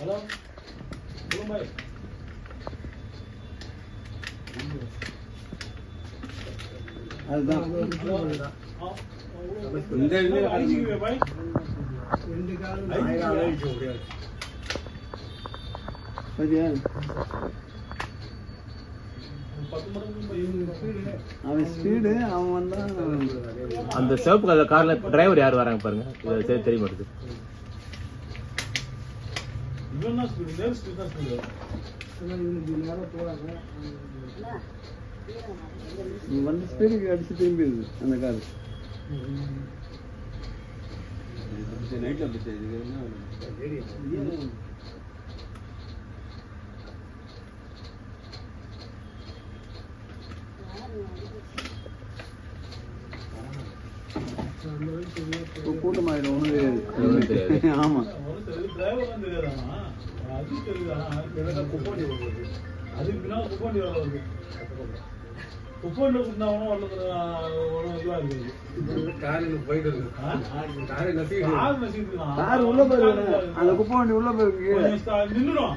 Hello சொல்லுங்க அதுதான் இந்த அவன் ஸ்பீடு அவன் வந்தா அந்த சிவப்பு கலர் கார்ல டிரைவர் யார் வராங்க பாருங்க. சரி தெரிய மாட்டேங்குது. வந்து ஸ்பீடுக்கு அடிச்சு திரும்பிடுது அந்த கார். நைட்ல கூட்டமாயிடும் ஒன்றும் தெரியாது. ஆமா அதுக்கு பின்னால் குப்போண்டி வேலை வருது. குப்போண்டி கொடுத்தாவனும் போயிட்டு இருக்கு. கார் உள்ள போயிருக்கு. அந்த குப்போண்டி உள்ள போயிருக்கு. நின்றுடும்.